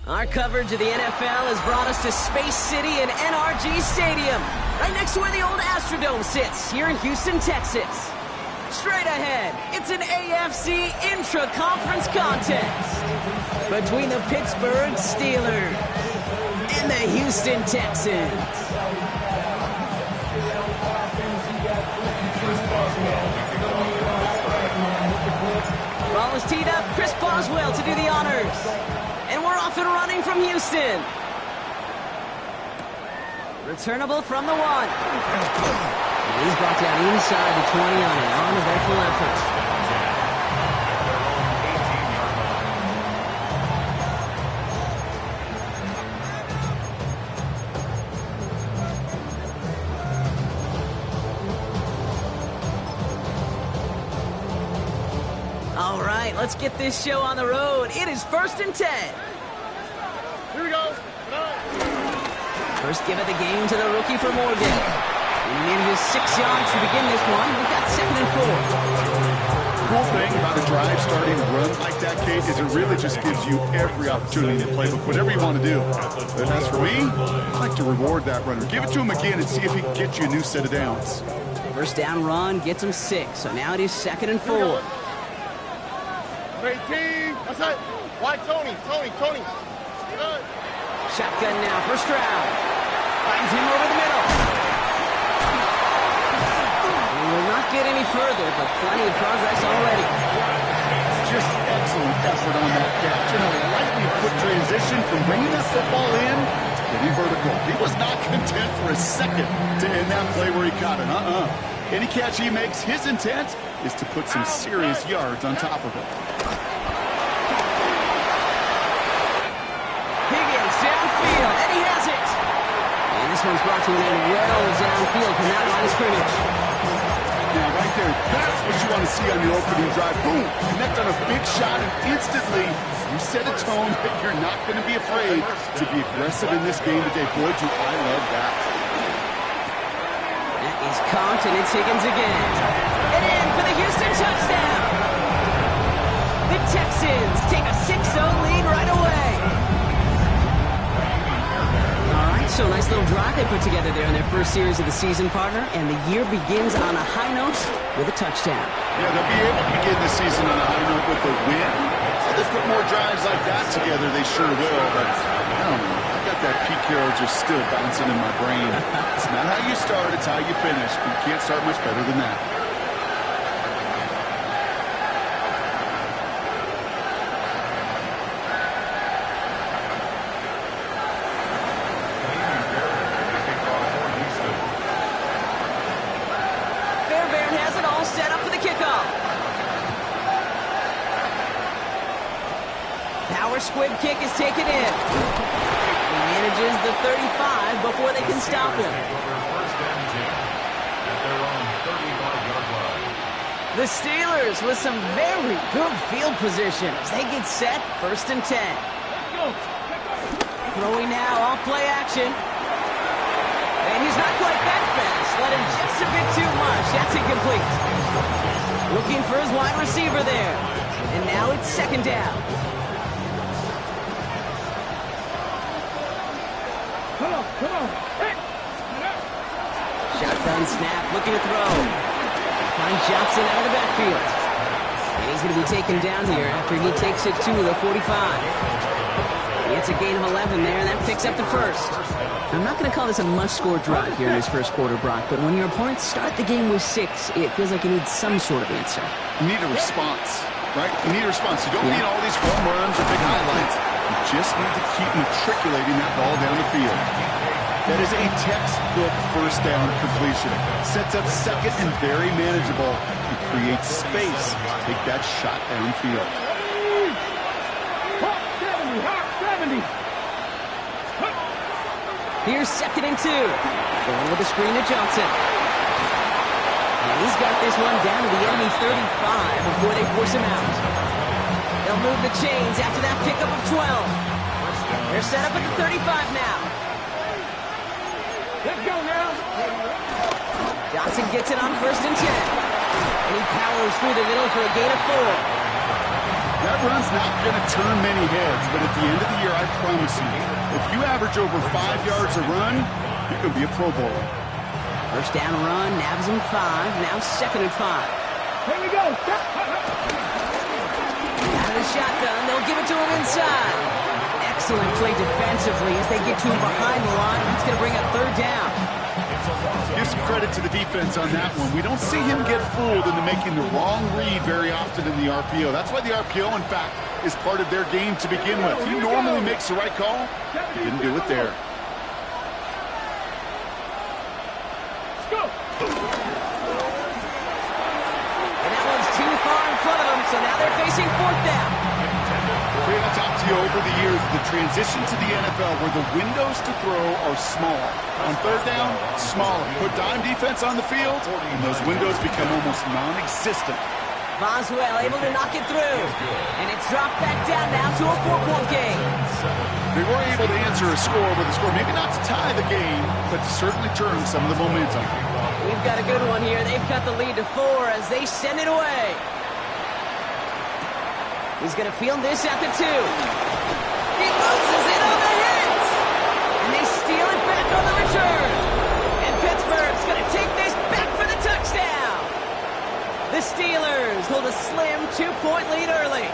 Our coverage of the NFL has brought us to Space City and NRG Stadium, right next to where the old Astrodome sits, here in Houston, Texas. Straight ahead, it's an AFC intra-conference contest between the Pittsburgh Steelers and the Houston Texans. Ball is teed up, Chris Boswell to do the honors. And we're off and running from Houston. Returnable from the 1. And he's brought down inside the 20 on an uneventful effort. All right, let's get this show on the road. It is 1st and 10. Here we go. First give of the game to the rookie for Morgan. And he manages 6 yards to begin this one. We've got 2nd and 4. The cool thing about a drive starting to run like that, Kate, is it really just gives you every opportunity to play whatever you want to do. But as for me, I like to reward that runner. Give it to him again and see if he can get you a new set of downs. First down run gets him 6. So now it is 2nd and 4. 18. That's it. Why Tony? Good. Shotgun now, first round. Finds him over the middle. He will not get any further, but plenty of progress already. Just excellent effort on that catch. And a lightning quick transition from bringing that football in to getting vertical. He was not content for a second to end that play where he caught it. Any catch he makes, his intent is to put some serious yards on top of it. Downfield, and he has it. And this one's brought to an end well downfield from that line of scrimmage. Now, right there, that's what you want to see on your opening drive. Boom, connect on a big shot, and instantly you set a tone that you're not going to be afraid to be aggressive in this game today. Boy, do I love that. That is caught, and it's Higgins again. And in for the Houston touchdown. The Texans take a 6-0 lead right away. So a nice little drive they put together there in their first series of the season, partner, and the year begins on a high note with a touchdown. Yeah, they'll be able to begin the season on a high note with a win. If they put more drives like that together, they sure will, but I don't know. I got that Pete Carroll just still bouncing in my brain. It's not how you start, it's how you finish, but you can't start much better than that. Squib kick is taken in. He manages the 35 before they can stop him. The Steelers with some very good field position as they get set, 1st and 10. Throwing now off play action. And he's not quite that fast. Let him just a bit too much. That's incomplete. Looking for his wide receiver there. And now it's 2nd down. Shotgun snap, looking to throw. Find Johnson out of the backfield. And he's going to be taken down here after he takes it to the 45. It's a gain of 11 there, and that picks up the first. I'm not going to call this a must-score drive here in this first quarter, Brock, but when your opponents start the game with 6, it feels like you need some sort of answer. You need a response, right? You need a response. You don't need all these home runs or big highlights. You just need to keep matriculating that ball down the field. That is a textbook first down completion. Sets up 2nd and very manageable and creates space to take that shot downfield. 70. Here's 2nd and 2. Going with the screen to Johnson. And he's got this one down to the enemy 35 before they force him out. They'll move the chains after that pickup of 12. They're set up at the 35 now. Let's go now. Johnson gets it on 1st and 10. And he powers through the middle for a gain of 4. That run's not going to turn many heads, but at the end of the year, I promise you, if you average over 5 yards a run, you could be a Pro Bowler. First down run, nabs him 5. Now 2nd and 5. Here we go. Out of the shotgun, they'll give it to him inside. Excellent play defensively as they get to him behind the line. That's going to bring up 3rd down. Give some credit to the defense on that one. We don't see him get fooled into making the wrong read very often in the RPO. That's why the RPO, in fact, is part of their game to begin with. He normally makes the right call. He didn't do it there. Let's go. And that one's too far in front of them, so now they're facing 4th down. Craig, I've talked to you over the years, the transition to the NFL where the windows to throw are small. On 3rd down, smaller. Put dime defense on the field, and those windows become almost non-existent. Boswell able to knock it through. And it's dropped back down now to a 4-point game. They were able to answer a score with a score, maybe not to tie the game, but to certainly turn some of the momentum. We've got a good one here. They've cut the lead to 4 as they send it away. He's going to field this at the 2. He loses it on the hit. And they steal it back on the return. And Pittsburgh's going to take this back for the touchdown. The Steelers hold a slim 2-point lead early.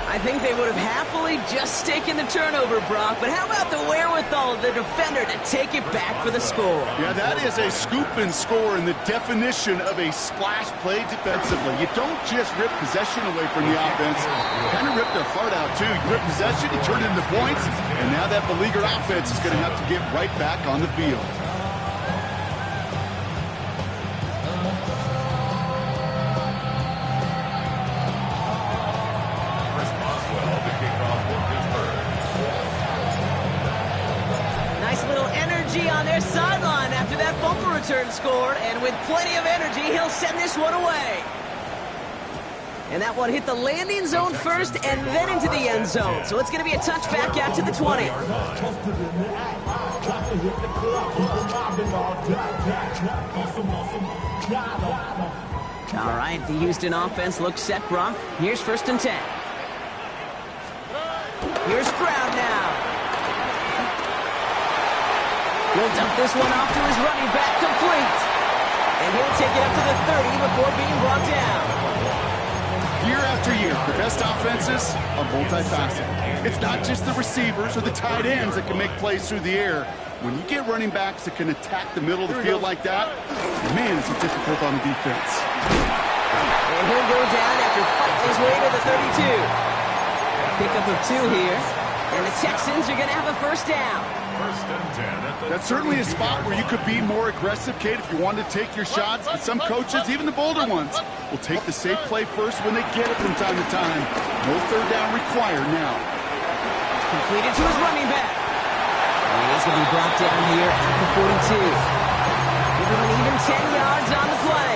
I think they would have happily just taken the turnover, Brock, but how about the wherewithal of the defender to take it back for the score? Yeah, that is a scoop and score in the definition of a splash play defensively. You don't just rip possession away from the offense. You kind of rip their heart out, too. You rip possession, you turn it into points, and now that beleaguered offense is going to have to get right back on the field. On their sideline after that bumper return scored, and with plenty of energy, he'll send this one away. And that one hit the landing zone first and then into the end zone. So it's going to be a touchback out to the 20. All right, the Houston offense looks set, Brock. Here's 1st and 10. Here's Stroud now. He'll dump this one off to his running back, complete. And he'll take it up to the 30 before being brought down. Year after year, the best offenses are multifaceted. It's not just the receivers or the tight ends that can make plays through the air. When you get running backs that can attack the middle of the field like that, man, is it difficult on the defense. And he'll go down after fighting his way to the 32. Pickup of 2 here. And the Texans are going to have a 1st down. That's certainly a spot where you could be more aggressive, Kate, if you wanted to take your shots. But some coaches, even the bolder ones, will take the safe play first when they get it from time to time. No 3rd down required now. Completed to his running back. And he's going to be brought down here at the 42. Give him an even 10 yards on the play.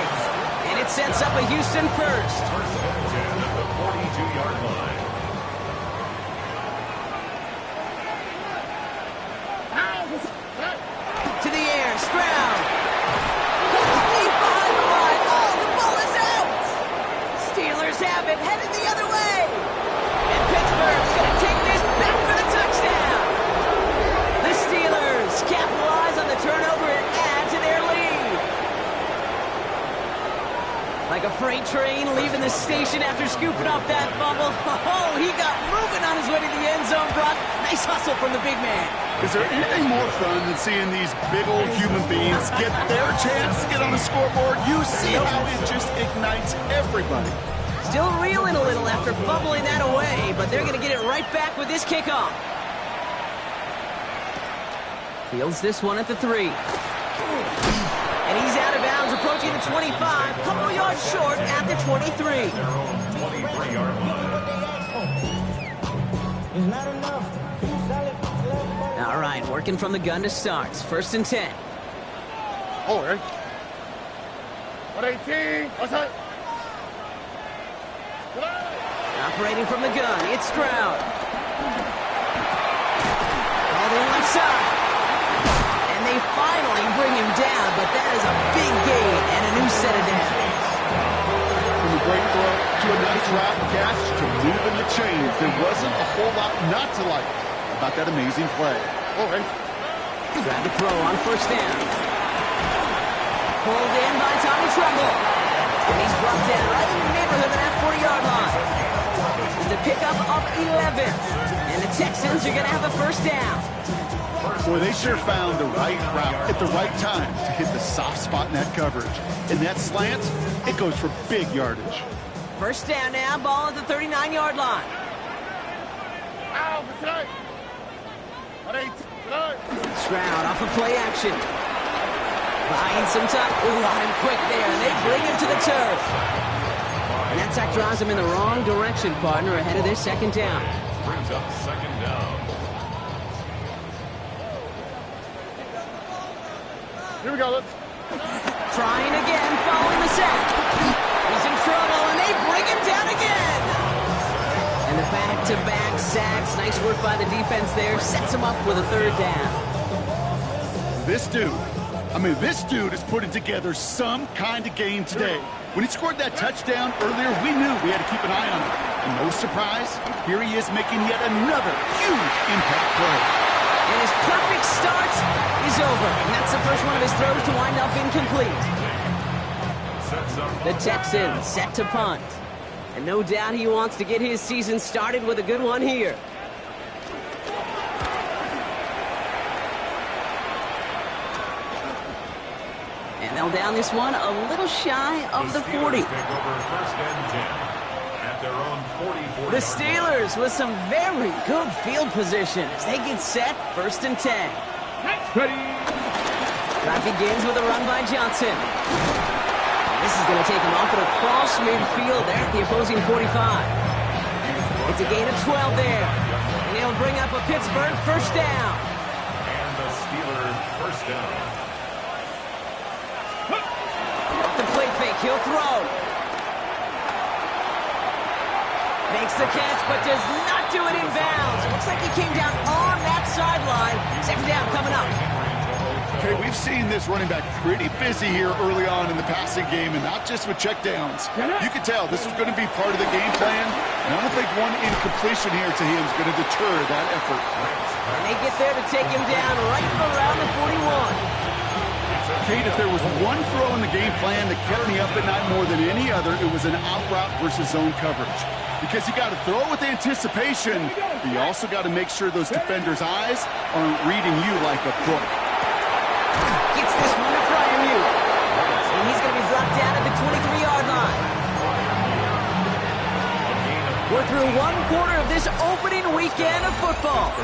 And it sets up a Houston 1st. At the 42-yard line. To the air, Stroud. Deep behind the line. Oh, the ball is out. Steelers have it, headed the other way. And Pittsburgh's going to take this back for the touchdown. The Steelers capitalize on the turnover and add to their lead. Like a freight train leaving the station after scooping up that fumble. Oh, he got moving on his way to the end zone, Brock. Nice hustle from the big man. Is there anything more fun than seeing these big old human beings get their chance to get on the scoreboard? You see how it just ignites everybody. Still reeling a little after fumbling that away, but they're going to get it right back with this kickoff. Fields this one at the 3. And he's out of bounds, approaching the 25, couple yards short at the 23. 23-yard line. All right, working from the gun to start. First and 10. Oh, right. 118. Outside. Operating from the gun, it's Stroud. All the left side. And they finally bring him down, but that is a big gain and a new set of downs. From a great throw to a nice route catch to moving the chains. There wasn't a whole lot not to like about that amazing play. Oh, right. Tried to throw on first down. Pulled in by Tommy Tremble. And he's brought down right in the neighborhood of that 40-yard line. It's a pickup of 11. And the Texans are going to have a first down. Boy, they sure found the right route at the right time to hit the soft spot in that coverage. And that slant, it goes for big yardage. First down now, ball at the 39-yard line. Ow, for tonight. 118. Stroud off of play action. Buying some time. Ooh, on him quick there, and they bring him to the turf. And that sack drives him in the wrong direction, partner, ahead of their second down. Brings up second down. Here we go, let's. Trying again, following the sack. He's in trouble, and they bring him down again. And the back-to-back sacks. Nice work by the defense there. Sets him up with a third down. This dude is putting together some kind of game today. When he scored that touchdown earlier, we knew we had to keep an eye on him. And no surprise, here he is making yet another huge impact play. And his perfect start is over. And that's the first one of his throws to wind up incomplete. The Texans set to punt. And no doubt he wants to get his season started with a good one here. And they'll down this one a little shy of the 40. The Steelers with some very good field position as they get set, first and 10. Ready. Drive begins with a run by Johnson. This is going to take him off and across midfield there at the opposing 45. It's a gain of 12 there. And he'll bring up a Pittsburgh first down. And the Steelers first down. The play fake, he'll throw. Makes the catch, but does not do it in bounds. It looks like he came down on that sideline. Second down coming up. Okay, we've seen this running back pretty busy here early on in the passing game, and not just with checkdowns. You can tell this is going to be part of the game plan, and I don't think one incompletion here to him is going to deter that effort. And they get there to take him down right around the 41. Kate, if there was one throw in the game plan that kept me up at night more than any other, it was an out route versus zone coverage. Because you got to throw with anticipation, but you also got to make sure those defenders' eyes aren't reading you like a book. Gets this one to Freiermuth. And he's going to be brought down at the 23-yard line. We're through one quarter of this opening weekend of football.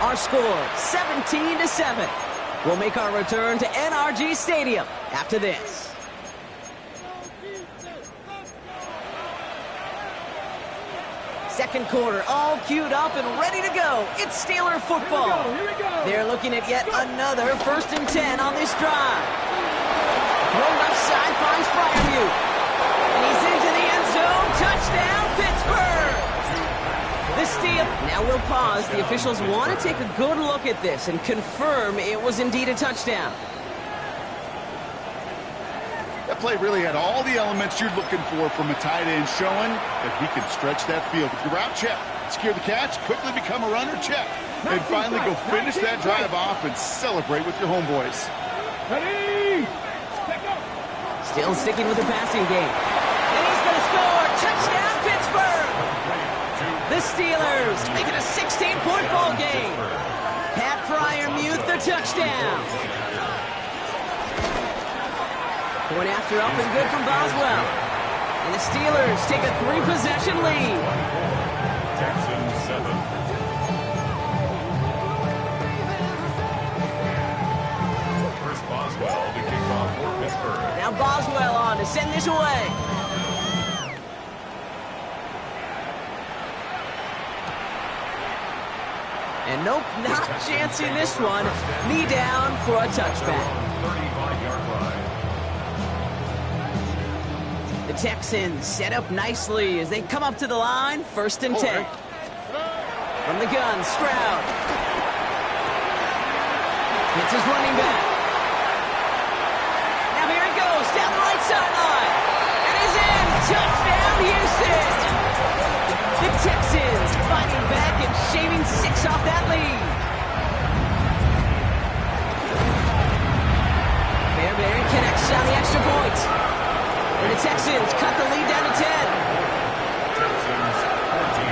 Our score, 17-7. We'll make our return to NRG Stadium after this. Second quarter, all queued up and ready to go. It's Steeler football. Here we go. They're looking at yet another first and 10 on this drive. Throw left side finds Freiermuth. And he's into the end zone. Touchdown, Pittsburgh! The steal. Now we'll pause. The officials want to take a good look at this and confirm it was indeed a touchdown. That play really had all the elements you're looking for from a tight end, showing that he can stretch that field. With the route, check. Secure the catch, quickly become a runner, check. And finally go finish that drive off and celebrate with your homeboys. Ready. Still sticking with the passing game. And he's going to score. Touchdown, Pittsburgh! The Steelers make it a 16-point ball game. Pat Freiermuth, the touchdown. Point after up and good from Boswell. And the Steelers take a 3-possession lead. Texans 7. Chris Boswell to kick off for Pittsburgh. Now Boswell on to send this away. And nope, not chancing this one. Knee down for a touchback. 35-yard line. The Texans set up nicely as they come up to the line, 1st and 10. From the gun, Stroud. It's his running back. Now here he goes, down the right sideline. And he's in. Touchdown, Houston. The Texans fighting back and shaving 6 off that lead. Fairbairn connects on the extra point. And the Texans cut the lead down to 10. Texans 14.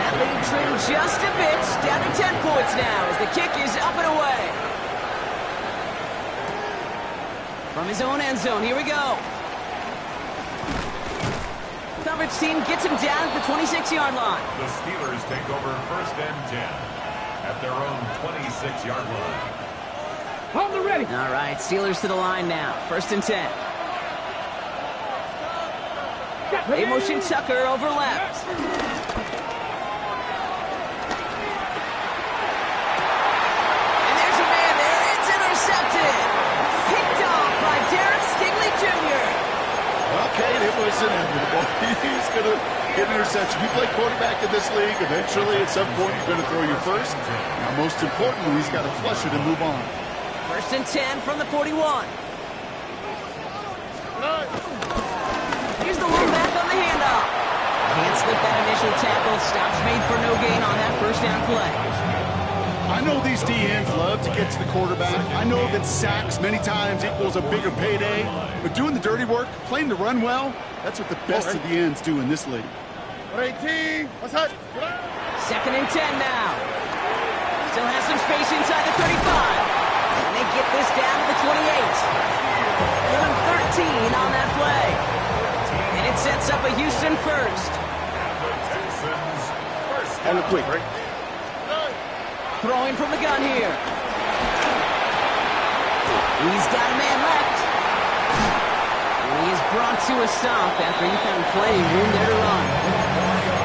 That lead trimmed just a bit, down to 10 points now as the kick is up and away. From his own end zone, here we go. Coverage team gets him down at the 26-yard line. The Steelers take over 1st and 10 at their own 26-yard line. On the ready. All right, Steelers to the line now, 1st and 10. They motion Tucker over left. And there's a man there. It's intercepted. Picked off by Derek Stingley Jr. Okay, it was inevitable. He's going to get an interception. You play quarterback in this league. Eventually, at some point, you're going to throw your first. Now, most importantly, he's got to flush it and move on. 1st and 10 from the 41. Here's the one back on the handoff. Can't slip that initial tackle. Stops made for no gain on that 1st down play. I know these DNs love to get to the quarterback. I know that sacks many times equals a bigger payday. But doing the dirty work, playing to run well, that's what the best of the ends do in this league. 18. What's that? 2nd and 10 now. Still has some space inside the 35. And they get this down to the 28. Give him 13 on that play. And it sets up a Houston first. Texans first. On the quick. Throwing from the gun here. He's got a man left. And he is brought to a stop after he found plenty of room there to run.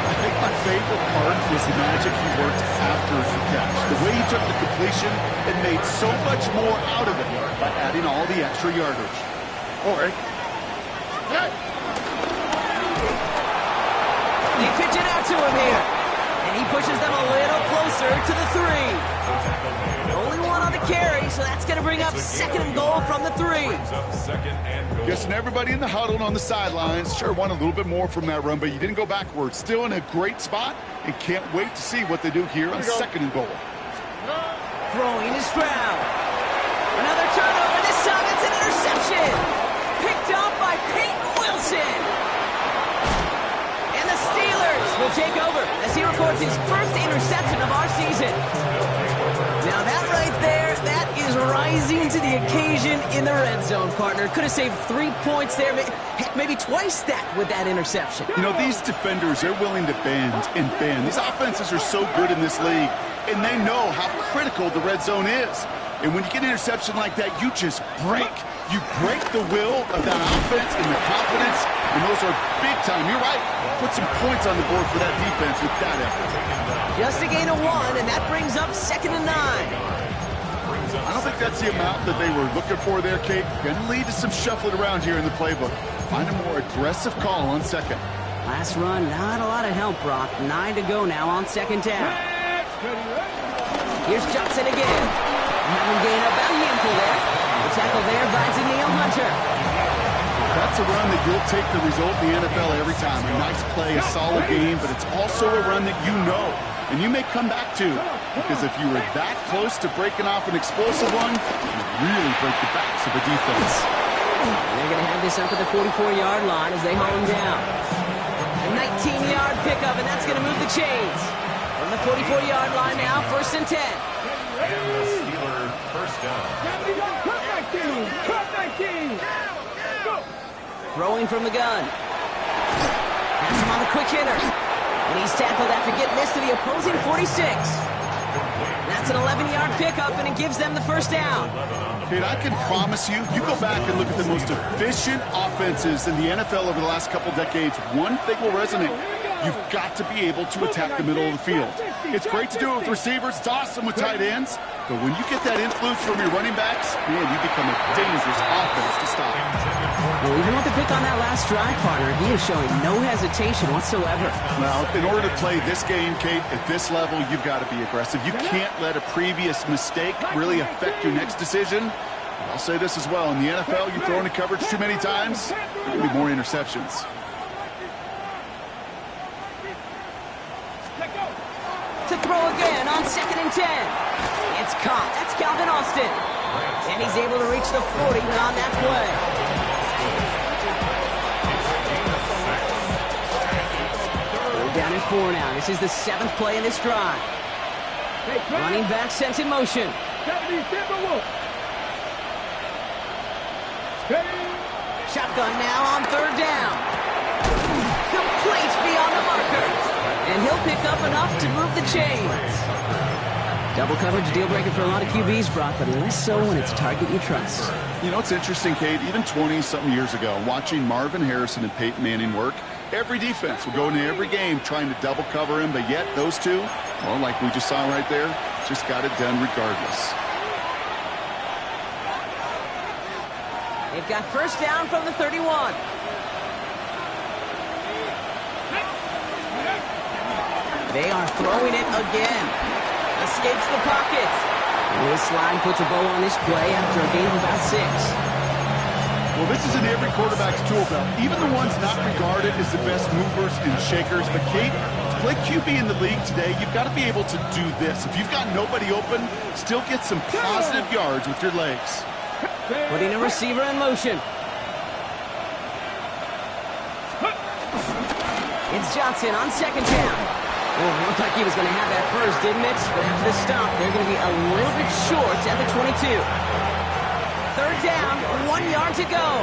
I think my favorite part was the magic he worked after the catch. The way he took the completion and made so much more out of it by adding all the extra yardage. All right. They pitch it out to him here. And he pushes them a little closer to the 3. Only one on the carry, so that's going to bring up 2nd and goal from the 3. Brings up 2nd and goal. Guessing everybody in the huddle and on the sidelines sure want a little bit more from that run, but you didn't go backwards. Still in a great spot and can't wait to see what they do here on 2nd and goal. Throwing is Stroud. Another turnover. This time it's an interception. Picked up by Peyton Wilson. And the Steelers will take over as he records his first interception of our season. Now that right there, that is rising to the occasion in the red zone, partner. Could have saved 3 points there, heck, maybe twice that with that interception. You know, these defenders, they're willing to bend and bend. These offenses are so good in this league, and they know how critical the red zone is. And when you get an interception like that, you just break. You break the will of that offense and the confidence, and those are big time. You're right. Put some points on the board for that defense with that effort. Just a gain of 1, and that brings up 2nd and 9. I don't think that's the amount that they were looking for there, Kate. Going to lead to some shuffling around here in the playbook. Find a more aggressive call on 2nd. Last run, not a lot of help, Brock. 9 to go now on 2nd down. Here's Johnson again. Having gained about a handful there. The tackle there by Danielle Hunter. That's a run that you'll take the result in the NFL every time. A nice play, a solid game, but it's also a run that you know and you may come back to, because if you were that close to breaking off an explosive one, you really break the backs of the defense. They're going to have this up at the 44-yard line as they haul him down. A 19-yard pickup, and that's going to move the chains. From the 44-yard line now, 1st and 10. And the Steeler first down. Throwing from the gun. Has him on the quick hitter. And he's tackled after getting this to the opposing 46. That's an 11-yard pickup, and it gives them the first down. Kate, I can promise you, you go back and look at the most efficient offenses in the NFL over the last couple decades, one thing will resonate. You've got to be able to attack the middle of the field. It's great to do it with receivers. It's awesome with tight ends. But when you get that influence from your running backs, man, you become a dangerous offense to stop. Well, even with the pick on that last drive, partner, he is showing no hesitation whatsoever. Now, in order to play this game, Kate, at this level, you've got to be aggressive. You can't let a previous mistake really affect your next decision. But I'll say this as well. In the NFL, you throw into coverage too many times, there'll be more interceptions. To throw again on 2nd and 10. It's caught. That's Calvin Austin. And he's able to reach the 40 on that play. We're down at 4 now. This is the 7th play in this drive. Running back sent in motion. Shotgun now on 3rd down. Complete beyond the marker. And he'll pick up enough to move the chains. Double coverage deal breaker for a lot of QBs, Brock, but less so when it's a target you trust. You know, it's interesting, Kate, even 20-something years ago, watching Marvin Harrison and Peyton Manning work, every defense would go into every game trying to double cover him, but yet those two, well, like we just saw right there, just got it done regardless. They've got 1st down from the 31. They are throwing it again. Escapes the pocket. And this slide puts a bow on this play after a gain of about 6. Well, this is in every quarterback's tool belt. Even the ones not regarded as the best movers and shakers. But, Kate, to play QB in the league today, you've got to be able to do this. If you've got nobody open, still get some positive yards with your legs. Putting a receiver in motion. It's Johnson on 2nd down. Oh, it looked like he was going to have that first, didn't it? But after the stop, they're going to be a little bit short at the 22. 3rd down, 1 yard to go.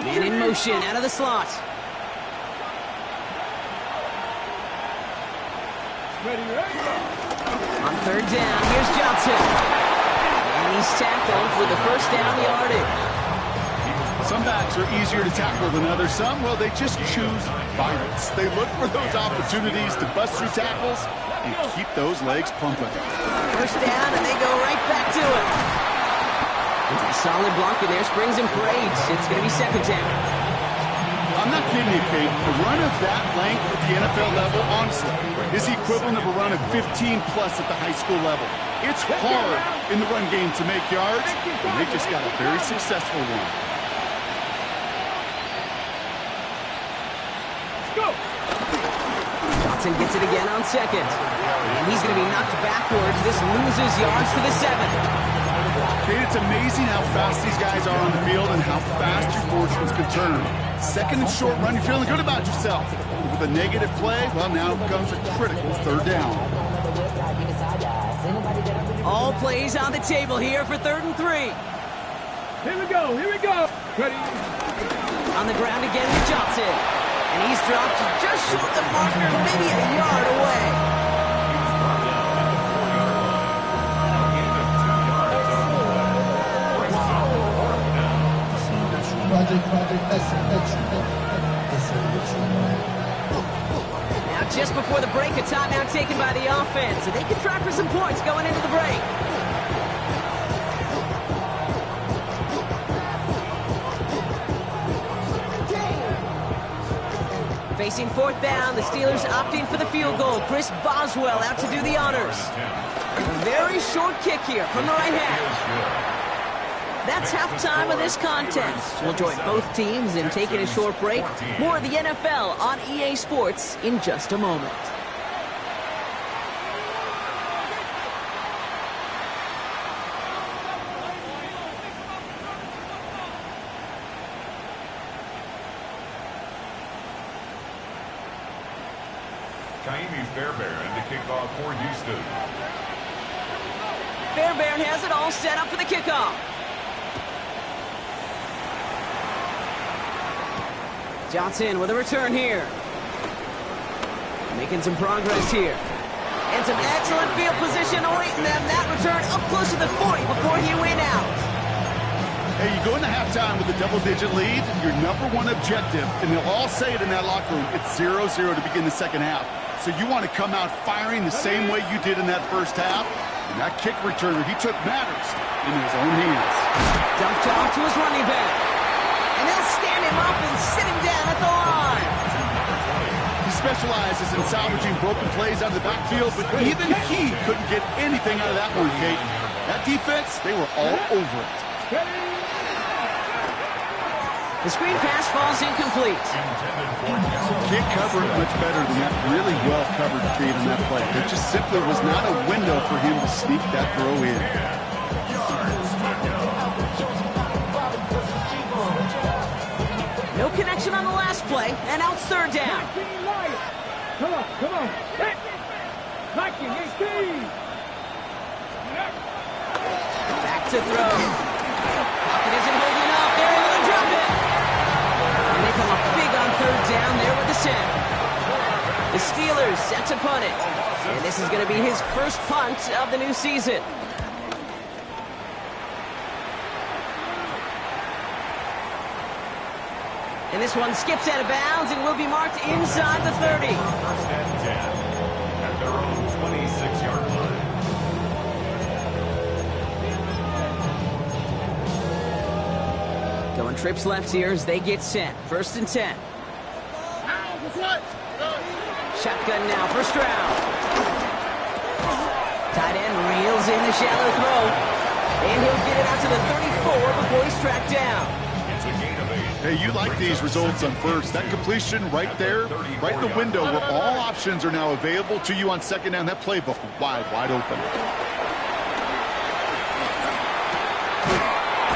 Man in motion, out of the slot. On 3rd down, here's Johnson. And he's tackled with the 1st down yardage. Some backs are easier to tackle than others. Some, well, they just choose violence. They look for those opportunities to bust through tackles and keep those legs pumping. 1st down, and they go right back to it. It's a solid block in there. Springs and parades. It's going to be 2nd down. I'm not kidding you, Kate. The run of that length at the NFL level, honestly, is the equivalent of a run of 15-plus at the high school level. It's hard in the run game to make yards, and they just got a very successful one. Johnson gets it again on 2nd. And he's going to be knocked backwards. This loses yards to the 7. Kate, it's amazing how fast these guys are on the field and how fast your fortunes can turn. 2nd and short run, you're feeling good about yourself. With a negative play, well, now comes a critical 3rd down. All plays on the table here for 3rd and 3. Here we go, here we go. Ready? On the ground again with Johnson. And he's dropped just short of the marker, maybe a yard away. Now just before the break, a timeout taken by the offense. So they can try for some points going into the break. Facing 4th down, the Steelers opting for the field goal. Chris Boswell out to do the honors. A very short kick here from the right half. That's halftime of this contest. We'll join both teams in taking a short break. More of the NFL on EA Sports in just a moment. Kaimi Fairbairn to kick off for Houston. Fairbairn has it all set up for the kickoff. Johnson with a return here. Making some progress here. And some excellent field position awaiting them. That return up close to the 40 before he went out. Hey, you go into halftime with a double-digit lead, your number one objective, and they'll all say it in that locker room, it's 0-0 to begin the second half. So you want to come out firing the same way you did in that first half. And that kick returner, he took matters into his own hands. Dumped off to his running back. And they'll stand him up and sit him down at the line. He specializes in salvaging broken plays out of the backfield, but even he couldn't get anything out of that one, Kate. That defense, they were all over it. The screen pass falls incomplete. Can't cover it much better than that really well-covered Kate in that play. There just simply was not a window for him to sneak that throw in. No connection on the last play, and out third down. Come on, come on. Nike, 18. Back to throw. Pocket isn't holding up. They're able to drop it. And they come up big on third down there with the sack. The Steelers set to punt it. And this is going to be his first punt of the new season. And this one skips out of bounds and will be marked inside the 30. First and 10 at their own 26-yard line. Going trips left here as they get set. First and 10. Shotgun now for Stroud. Tight end reels in the shallow throw. And he'll get it out to the 34 before he's tracked down. It's a gain of 8. Hey, you like these results on first. That completion right there, right in the window where all options are now available to you on second down. That playbook wide open.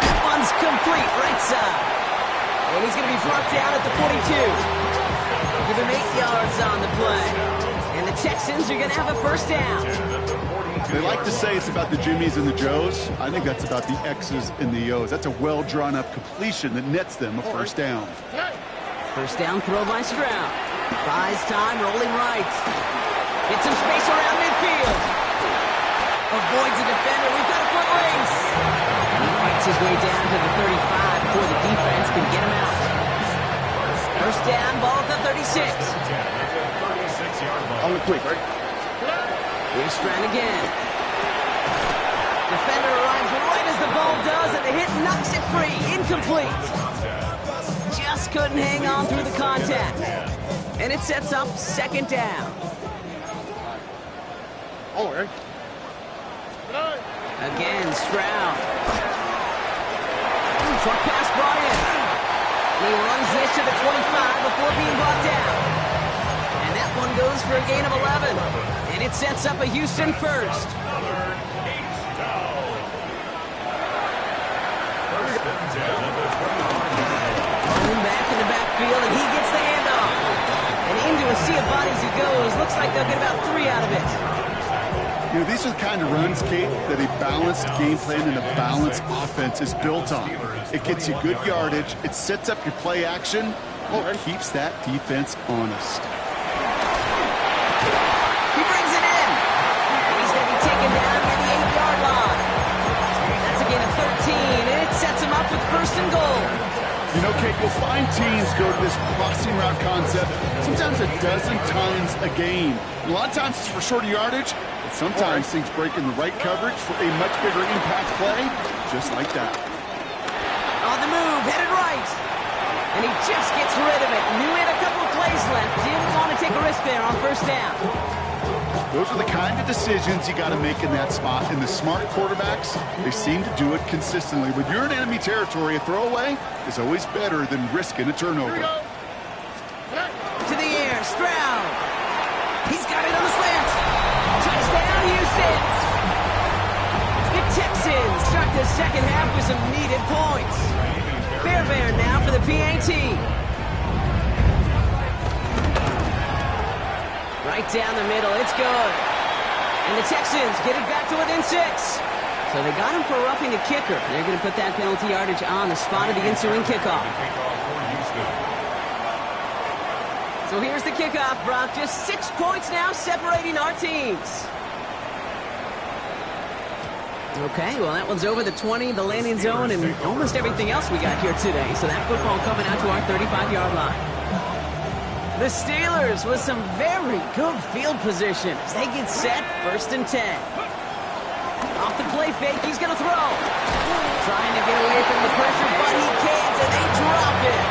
That one's complete right side. And he's going to be brought down at the 42. Give him 8 yards on the play. And the Texans are going to have a first down. They like to say it's about the Jimmies and the Joes. I think that's about the X's and the O's. That's a well-drawn-up completion that nets them a first down. First down throw by Stroud. Buys time, rolling right. Gets some space around midfield. Avoids a defender. We've got a foot race. He fights his way down to the 35 before the defense can get him out. First down, ball at the 36. On the quick, right? Here's Stroud again. Defender arrives right as the ball does, and the hit knocks it free. Incomplete. Just couldn't hang on through the contact. And it sets up second down. All right. Again, Stroud. Short pass brought in. He runs this to the 25 before being brought down. And that one goes for a gain of 11. And it sets up a Houston first. Rolling back in the backfield, and he gets the handoff. And into a sea of bodies he goes. Looks like they'll get about 3 out of it. You know, these are the kind of runs, Kate, that a balanced game plan and a balanced offense is built on. It gets you good yardage, it sets up your play action, it keeps that defense honest. He brings it in. And he's going to be taken down at the 8-yard line. That's a gain of 13, and it sets him up with first and goal. You know, Kate, you'll find teams go to this crossing route concept sometimes a dozen times a game. And a lot of times it's for shorter yardage, but sometimes things break in the right coverage for a much bigger impact play, just like that. On the move, headed right. And he just gets rid of it. Knew he had a couple of plays left. Didn't want to take a risk there on first down. Those are the kind of decisions you got to make in that spot. And the smart quarterbacks, they seem to do it consistently. When you're in enemy territory, a throwaway is always better than risking a turnover. To the air, Stroud. He's got it on the slant. Touchdown, Houston. The Texans start the second half with some needed points. Fairbairn now for the PAT. Right down the middle, it's good. And the Texans get it back to within 6. So they got him for roughing the kicker. They're going to put that penalty yardage on the spot of the ensuing kickoff. So here's the kickoff, Brock. Just 6 points now separating our teams. Okay, well, that one's over the 20, the landing zone, and almost everything else we got here today. So that football coming out to our 35-yard line. The Steelers with some very good field position as they get set, 1st and 10. Off the play fake, he's going to throw. Trying to get away from the pressure, but he can't, and they drop it.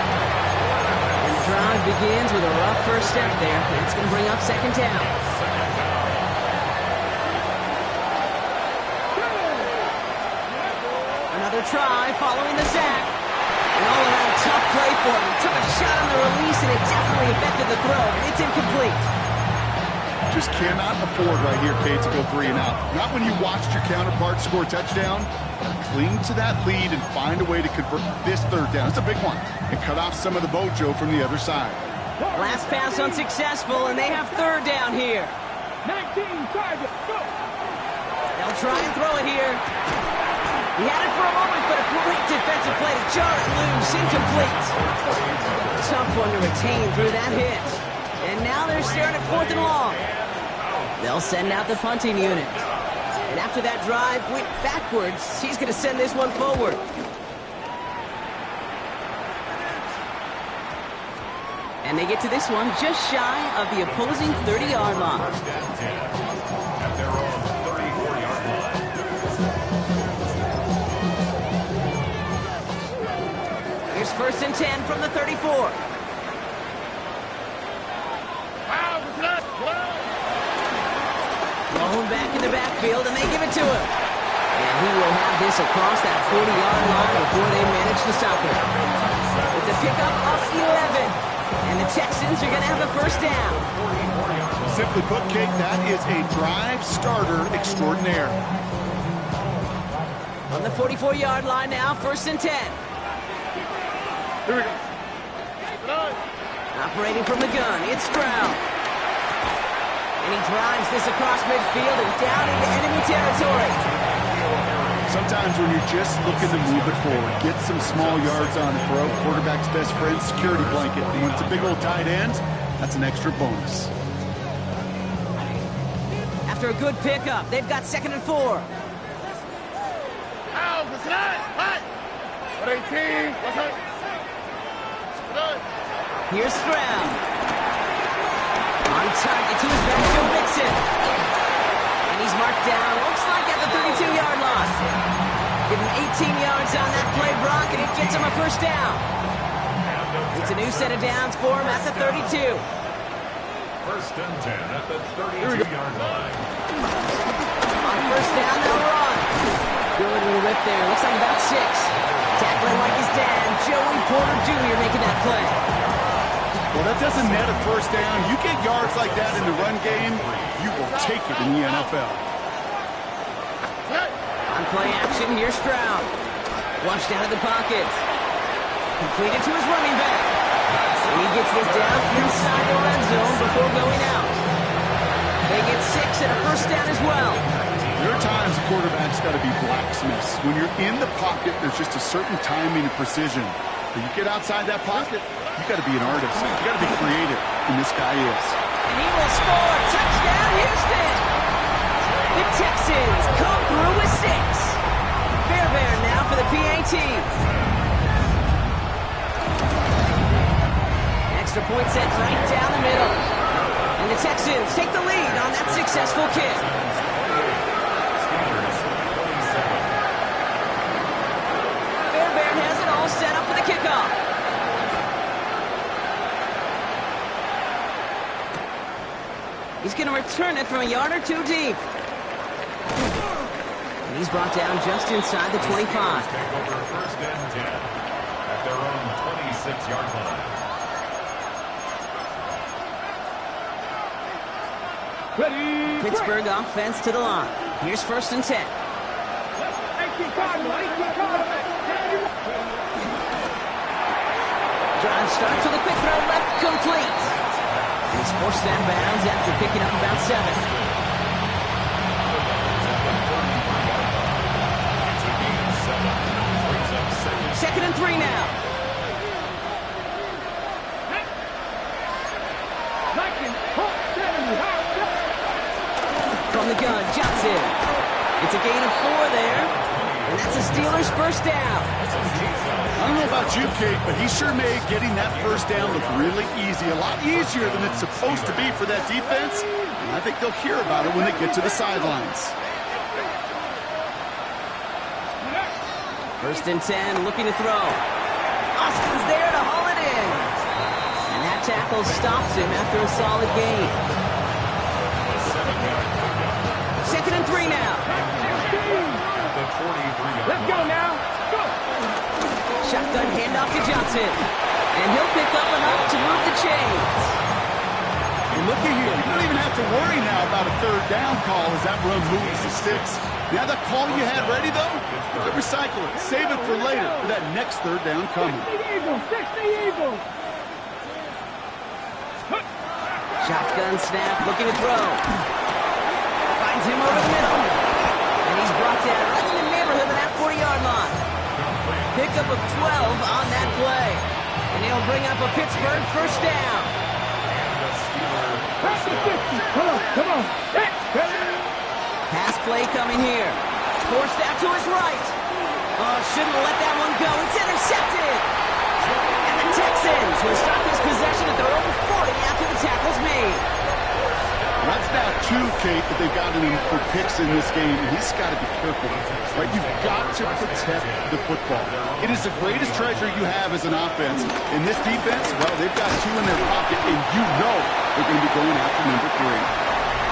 And the drive begins with a rough first step there. That's going to bring up 2nd down. Another try following the sack. An all-around tough play for him. He took a shot on the release, and it definitely affected the throw. It's incomplete. Just cannot afford right here, Kate, to go 3 and out. Not when you watched your counterpart score a touchdown. Cling to that lead and find a way to convert this 3rd down. It's a big one. And cut off some of the mojo from the other side. Last pass unsuccessful, and they have 3rd down here. 19, target, go! They'll try and throw it here. He had it for a moment, but a great defensive play to jar it loose. Incomplete. Tough one to retain through that hit. And now they're staring at 4th and long. They'll send out the punting unit. And after that drive went backwards, he's going to send this one forward. And they get to this one just shy of the opposing 30-yard line. At their own 34-yard line. Here's 1st and 10 from the 34. Blown back in the backfield, and they give it to him. And he will have this across that 40-yard line before they manage to stop him. It's a pickup of 11. And the Texans are going to have a 1st down. Simply put, Kate, that is a drive starter extraordinaire. On the 44-yard line now, 1st and 10. Here we go. Operating from the gun, it's Stroud. And he drives this across midfield and down into enemy territory. Sometimes when you're just looking to move it forward, get some small yards on the throw, quarterback's best friend, security blanket. And when it's a big old tight end, that's an extra bonus. After a good pickup, they've got 2nd and 4. Here's Stroud. On target to his back, Joe Mixon. And he's marked down, looks like at the 32-yard line. Give him 18 yards on that play, Brock, and it gets him a 1st down. It's a new set of downs for him at the 32. 1st and 10 at the 32-yard line. On 1st down, they'll run. Good little rip there, looks like about 6. Tackling like his dad, Joey Porter Jr. making that play. Well, that doesn't net a 1st down. You get yards like that in the run game, you will take it in the NFL. On play action, here's Stroud. Flushed out of the pocket. Completed to his running back. And he gets this down inside the red zone before going out. They get 6 and a 1st down as well. There are times a quarterback's got to be blacksmiths. When you're in the pocket, there's just a certain timing and precision. But you get outside that pocket, you got to be an artist. You got to be creative, and this guy is. And he will score. Touchdown, Houston! The Texans come through with 6. Fairbairn now for the PAT. Extra point set right down the middle. And the Texans take the lead on that successful kick. Fairbairn has it all set up for the kickoff. He's going to return it from a yard or 2 deep. And he's brought down just inside the 25. Take over 1st and 10 at their own 26-yard line. Ready, Pittsburgh offense to the line. Here's 1st and 10. Drive starts with a quick throw left, complete. And he's forced out of bounds after picking up about 7. Second and 3 now. From the gun, Johnson. It's a gain of 4 there, and that's a Steelers first down. I don't know about you, Kate, but he sure made getting that first down look really easy. A lot easier than it's supposed to be for that defense. And I think they'll hear about it when they get to the sidelines. First and 10, looking to throw. Austin's there to haul it in. And that tackle stops him after a solid gain. 2nd and 3 now. Let's go now. Go. Shotgun handoff to Johnson. And he'll pick up enough to move the chains. And looky here, you don't even have to worry now about a third down call as that run moves the sticks. Now that call you had ready, though, recycle it. Save it for later for that next third down coming. 60 Eagles. 60 Eagles. Shotgun snap, looking to throw. Finds him over the middle. And he's brought down right in the neighborhood of that 40-yard line. Pickup of 12 on that play. And he'll bring up a Pittsburgh first down. Come on, come on. Pass play coming here. Forced out to his right. Oh, shouldn't let that one go. It's intercepted. And the Texans will start this possession at their own 40 after the tackle's made. That's now 2, Kate, that they've gotten him for picks in this game, and he's got to be careful. Right? You've got to protect the football. It is the greatest treasure you have as an offense. In this defense, well, they've got 2 in their pocket, and you know they're going to be going after number 3.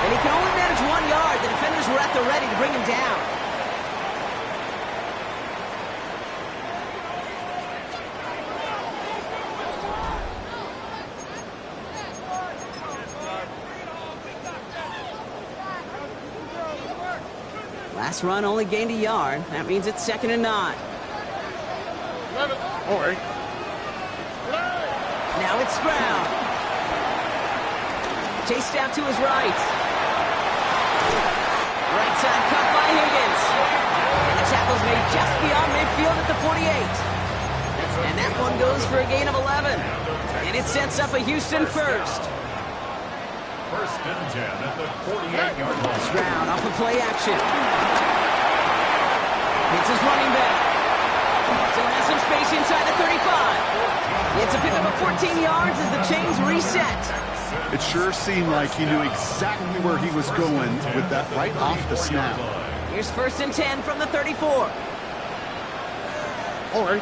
And he can only manage 1 yard. The defenders were at the ready to bring him down. Last run only gained a yard. That means it's 2nd and 9. All right. Now it's Stroud. Chased out to his right. Right side cut by Higgins. And the tackle's made just beyond midfield at the 48. And that one goes for a gain of 11. And it sets up a Houston first. First and 10 at the 48-yard line. Stroud off of play action. It's his running back. Still has some space inside the 35. It's a pickup of 14 yards as the chains reset. It sure seemed like he knew exactly where he was going with that right off the snap. Here's 1st and 10 from the 34. All right.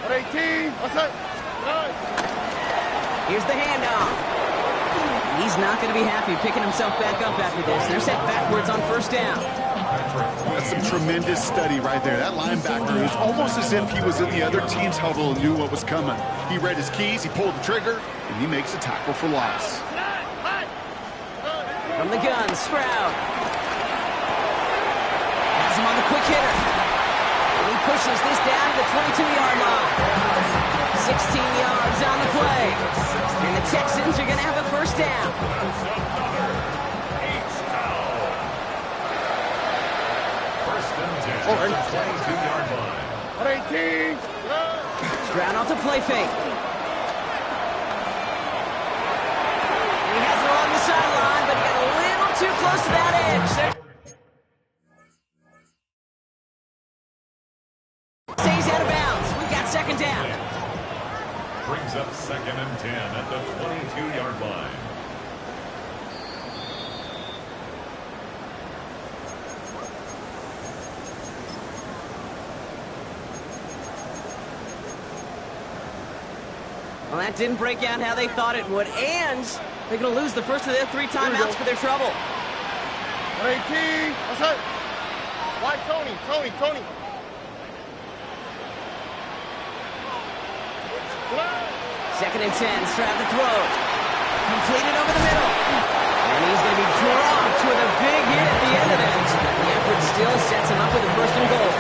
18. What's that? Here's the handoff. He's not going to be happy picking himself back up after this. They're set backwards on first down. That's some tremendous study right there. That linebacker is almost as if he was in the other team's huddle and knew what was coming. He read his keys, he pulled the trigger, and he makes a tackle for loss. From the gun, Stroud. Has him on the quick hitter. And he pushes this down to the 22-yard line. 16 yards on the play. And the Texans are going to have a first down. First and 10 at the 22-yard line. 18. Stroud off the play fake. And he has it along the sideline, but he got a little too close to that edge. Stays out of bounds. We've got 2nd down. Brings up 2nd and 10 at the 22-yard line. Well, that didn't break out how they thought it would, and they're going to lose the first of their 3 timeouts for their trouble. 18. What's that? Why Tony? Tony. 2nd and 10, Stroud to throw. Completed over the middle. And he's going to be dropped with a big hit at the end of it. The effort still sets him up with a 1st and goal.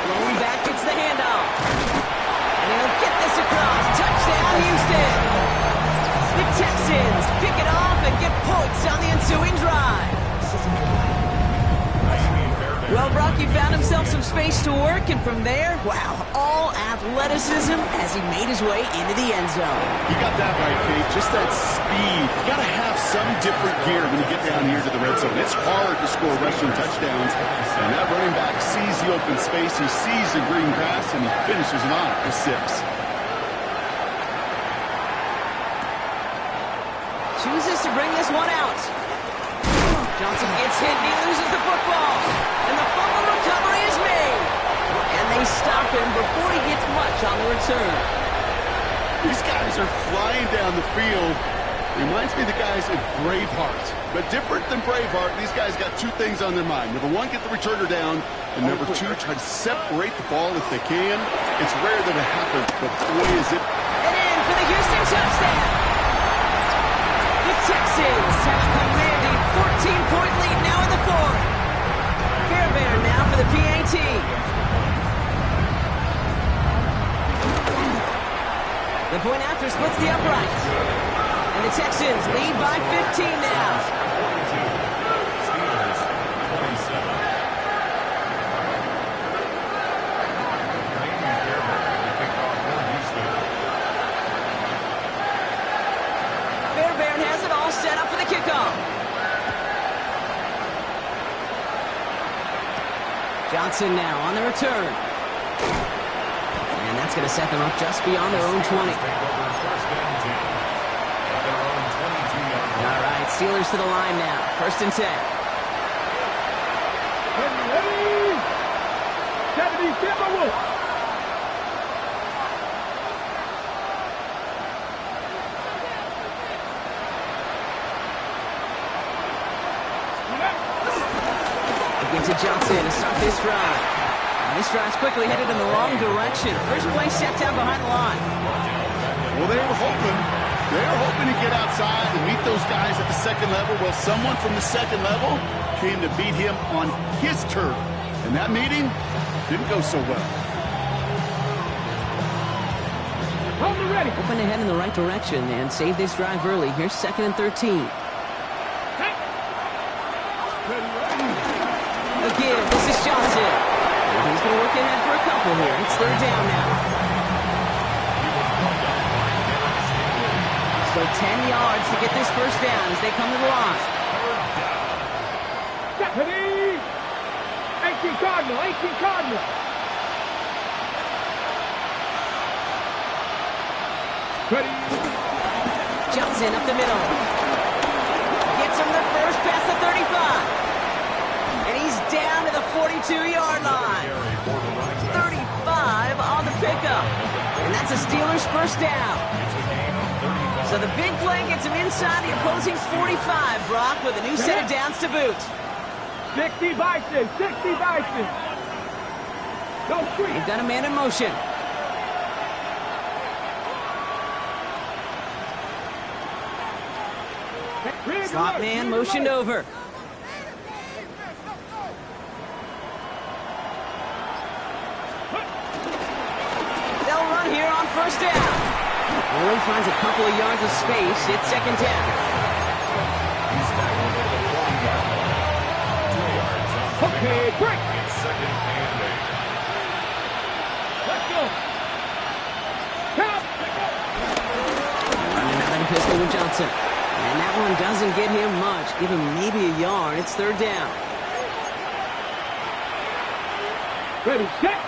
Rolling back gets the handoff. And he'll get this across. Touchdown, Houston. The Texans pick it off and get points on the ensuing drive. Well, Brock, he found himself some space to work, and from there, wow, all athleticism as he made his way into the end zone. You got that right, Kate. Just that speed. You got to have some different gear when you get down here to the red zone. It's hard to score rushing touchdowns, and that running back sees the open space, he sees the green pass, and he finishes it off for 6. Chooses to bring this one out. Johnson gets hit, and he loses the football. And the fumble recovery is made. And they stop him before he gets much on the return. These guys are flying down the field. Reminds me of the guys in Braveheart. But different than Braveheart, these guys got 2 things on their mind. Number 1, get the returner down. And number 2, try to separate the ball if they can. It's rare that it happens, but boy is it. And in for the Houston touchdown. The Texans have a commanding 14-point lead now in the 4th. Fairbairn now for the PAT. The point after splits the upright. And the Texans lead by 15 now. Steelers, 27. Maybe Fairbairn will kick off for Houston. Fairbairn has it all set up for the kickoff. Johnson now on the return. And that's going to set them up just beyond their own 20. Take over first and 10 at their own 22-yard line. All right, Steelers to the line now. 1st and 10. Ready? 70 Timberwolves. Into Johnson to start this drive. And this drive's quickly headed in the wrong direction. First play set down behind the line. Well, they were hoping to get outside and meet those guys at the 2nd level. Well, someone from the 2nd level came to beat him on his turf. And that meeting didn't go so well. Hold it ready. Hoping to head in the right direction and save this drive early. Here's 2nd and 13. Again, this is Johnson. And he's going to work ahead for a couple here. It's 3rd down now. So 10 yards to get this 1st down as they come to the line. Ready? 18 Cardinal, 18 Cardinal. Ready? Johnson up the middle. Gets him the first past the 35. And he's down to the 42-yard line. 35 on the pickup. And that's a Steelers 1st down. So the big play gets him inside the opposing 45, Brock, with a new set of downs to boot. 60 Bison, 60 Bison. Go street. They've got a man in motion. Slot man motioned over. They'll run here on 1st down. Only finds a couple of yards of space. It's 2nd down. He's back over the 40-yard line. 2 yards on the Okay, pickup. break. It's 2nd and 8. Let's go. Count. Running out of the pistol with Johnson. And that one doesn't get him much. Give him maybe a yard. It's 3rd down. Ready, set.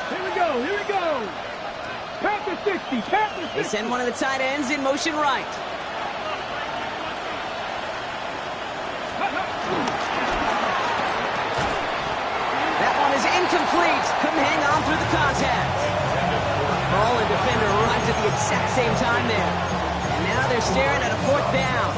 Here we go, here we go. Panther 60, Panther 60. They send one of the tight ends in motion right. That one is incomplete. Couldn't hang on through the contact. Ball and defender arrived at the exact same time there. And now they're staring at a 4th down.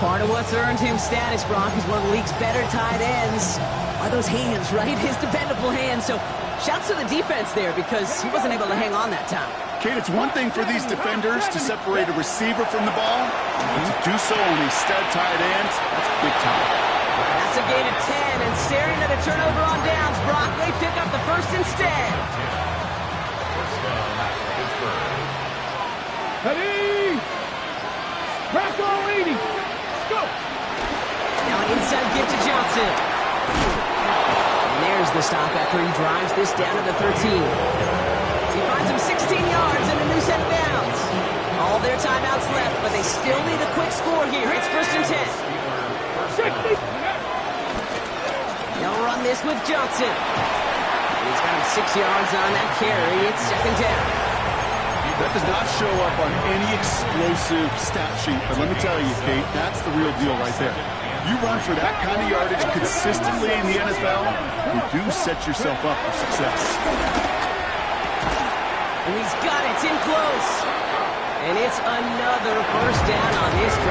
Part of what's earned him status, Brock, is one of the league's better tight ends. Are those hands, right? His dependable hands. So shouts to the defense there because he wasn't able to hang on that time. Kate, it's one thing for these defenders to separate a receiver from the ball, but to do so on a stud tight end, that's big time. That's a gain of 10, and staring at a turnover on downs, Brock, they pick up the 1st instead. First down, Pittsburgh. Ready. Crack all 80. Go. Now Inside give to Johnson. And there's the stop after he drives this down to the 13. He finds him 16 yards and a new set of downs. All their timeouts left, but they still need a quick score here. It's 1st and 10. They'll run this with Johnson. He's got him 6 yards on that carry. It's 2nd down. That does not show up on any explosive stat sheet, but let me tell you, Kate, that's the real deal right there. You run for that kind of yardage consistently in the NFL, you do set yourself up for success. And he's got it in close. And it's another 1st down on this drive.